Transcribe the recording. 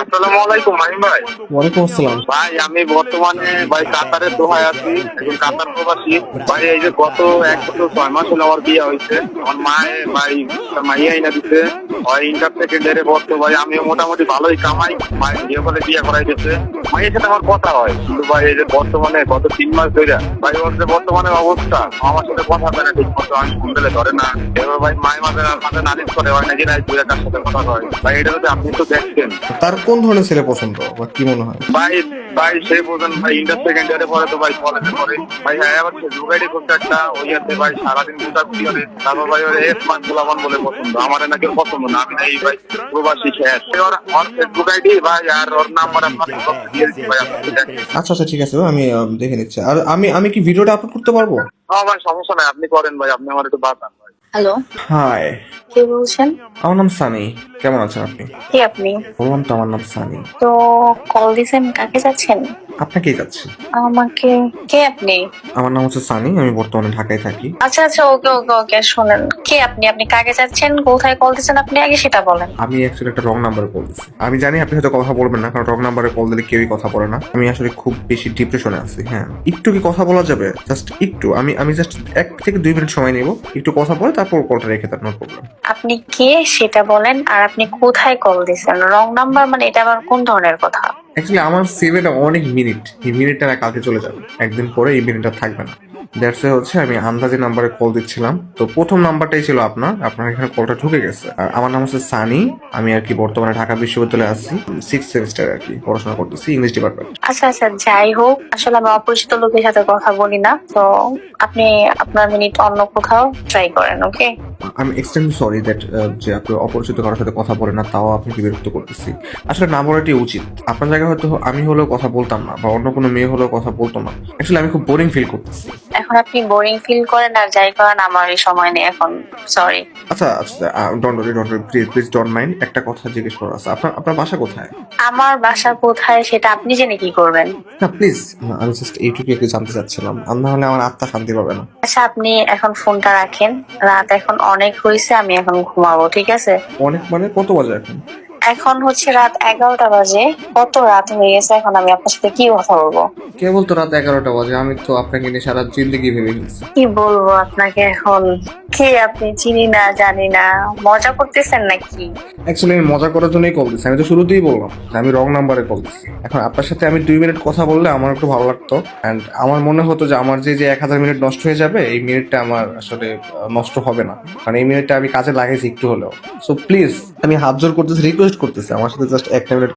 আসসালামু আলাইকুম মাহিম ভাই। ওয়ালাইকুম আসসালাম। ভাই আমি বর্তমানে ভাই কাতারের দোহায় আছি, একজন কাতার প্রবাসী। ভাই এই যে গত 1 বছর 6 মাস হলো আমার বিয়ে হয়েছে। আমার মায়ে ভাই মাইয়া আইনা দিতে ভাই ইন্টার সেকেন্ডারে পড়তো। ভাই আমিও মোটামুটি ভালোই কামাই, ভাই বিয়ে করে বিয়ে করাই দিচ্ছে। মাইয়ের সাথে আমার কথা হয়, কিন্তু ভাই এই যে বর্তমানে গত 3 মাস ধরে ভাই ওর যে বর্তমানে অবস্থা, আমার সাথে কথা বলে না ঠিক মতো, আমি ফোন দিলে ধরে না। এবার ভাই মায়ের মাঝে মাঝে নালিশ করে, হয় নাকি রাত দুই তার সাথে কথা হয়। ভাই এটা যদি আপনি তো দেখছেন। তার কোন ধরনের ছেলে পছন্দ বা কি মনে হয়? ভাই ভাই সে বোঝেন ভাই ইন্টার সেকেন্ডারে পরে তো ভাই কলেজে পড়ে। ভাই হ্যাঁ আবার সে জুগাইডি করতে একটা ওই আছে ভাই, সারাদিন গুটাগুটি করে। তারপর ভাই ওর স্মার্ট গোলাপান বলে পছন্দ, আমার নাকি পছন্দ না। আমি না এই ভাই প্রবাসী শেষ ওর ফেসবুক আইডি ভাই, আর ওর নাম্বার আপনার দিয়ে দিচ্ছি ভাই, আপনি দেখেন। আচ্ছা আচ্ছা, ঠিক আছে, আমি দেখে নিচ্ছি। আর আমি আমি কি ভিডিওটা আপলোড করতে পারবো? হ্যাঁ ভাই সমস্যা নাই, আপনি করেন ভাই, আপনি আমার একটু বাঁচান ভাই। হ্যালো, হাই, কে বলছেন? আমার নাম সানি। কেমন আছেন আপনি? কে আপনি? বললাম তো আমার নাম সানি। তো কল দিছেন, কাকে যাচ্ছেন? আপনাকেই যাচ্ছি। আমাকে? কে আপনি? আমার নাম হচ্ছে সানি, আমি বর্তমানে ঢাকায় থাকি। আচ্ছা আচ্ছা, ওকে ওকে ওকে, শোনেন, কে আপনি? আপনি কাকে যাচ্ছেন, কোথায় কল দিচ্ছেন আপনি, আগে সেটা বলেন। আমি অ্যাকচুয়ালি একটা রং নাম্বারে কল দিচ্ছি। আমি জানি আপনি হয়তো কথা বলবেন না, কারণ রং নাম্বারে কল দিলে কেউই কথা বলে না। আমি আসলে খুব বেশি ডিপ্রেশনে আছি। হ্যাঁ, একটু কি কথা বলা যাবে? জাস্ট একটু, আমি জাস্ট 1 থেকে 2 মিনিট সময় নেব, একটু কথা বলে তারপর কলটা রেখে দেন, নো প্রবলেম। আপনি কে সেটা বলেন, আর আপনি কোথায় কল দিচ্ছেন? রং নাম্বার মানে এটা আবার কোন ধরনের কথা? অ্যাকচুয়ালি আমার সিভিটা অনেক মিনিট, এই মিনিটটা না কালকে চলে যাবে, একদিন পরে এই মিনিটটা থাকবে না। দ্যাটস হচ্ছে আমি আন্দাজে নাম্বারে কল দিচ্ছিলাম, তো প্রথম নাম্বারটাই ছিল আপনার এখানে কলটা ঢুকে গেছে। আর আমার নাম হচ্ছে সানি, আমি আর কি বর্তমানে ঢাকা বিশ্ববিদ্যালয়ে আছি, 6th সেমিস্টার আর কি পড়াশোনা করতেছি, ইংলিশ ডিপার্টমেন্ট। আচ্ছা আচ্ছা, যাই হোক, আসলে আমি অপরিচিত লোকের সাথে কথা বলি না, তো আপনি আপনার মিনিট অন্য কোথাও ট্রাই করেন, ওকে? আমি এক্সট্রিমলি সরি দ্যাট যে আপনি অপরিচিত কারোর সাথে কথা বলেন না, তাও আপনাকে বিরক্ত করতেছি। আসলে না বলাটাই উচিত। আপনার জায়গায় হয়তো আমি হলেও কথা বলতাম না, বা অন্য কোনো মেয়ে হলেও কথা বলতো না। অ্যাকচুয়ালি আমি খুব বোরিং ফিল করতেছি। এখন আপনি বোরিং ফিল করেন আর যাই করেন, আমার এই সময় নেই এখন, সরি। আচ্ছা আচ্ছা, don't worry, please don't mind. একটা কথা জিজ্ঞেস করার আছে, আপনার বাসা কোথায়? আমার বাসা কোথায় সেটা আপনি জেনে কি করবেন? না প্লিজ, আমি জাস্ট এইটুকু একটু জানতে চাচ্ছিলাম, আর না হলে আমার আত্মা শান্তি পাবে না। আচ্ছা, আপনি এখন ফোনটা রাখেন, রাত এখন অনেক হয়েছে, আমি এখন ঘুমাবো, ঠিক আছে? অনেক মানে কত বাজে এখন? এখন হচ্ছে রাত 11টা বাজে। কত রাত হয়ে গেছে, এখন আমি আপনার সাথে কি কথা বলবো? কে বলতো রাত 11টা বাজে? আমি তো আপনাকে নিয়ে সারা জিন্দগি ভেবে ফেলছি। কি বলবো আপনাকে এখন? কে আপনি? চিনি না, জানি না, মজা করতেছেন নাকি? অ্যাকচুয়ালি আমি মজা করার জন্যই কল দিচ্ছি। আমি তো শুরুতেই বললাম যে আমি রং নাম্বারে কল দিচ্ছি। এখন আপনার সাথে আমি 2 মিনিট কথা বললে আমার একটু ভালো লাগতো, অ্যান্ড আমার মনে হতো যে আমার যে 1000 মিনিট নষ্ট হয়ে যাবে, এই মিনিটটা আমার আসলে নষ্ট হবে না, কারণ এই মিনিটটা আমি কাজে লাগাইছি একটু হলেও। সো প্লিজ, আমি হাত জোর করতেছি, রিকোয়েস্ট করতেছি, আমার সাথে জাস্ট 1 মিনিট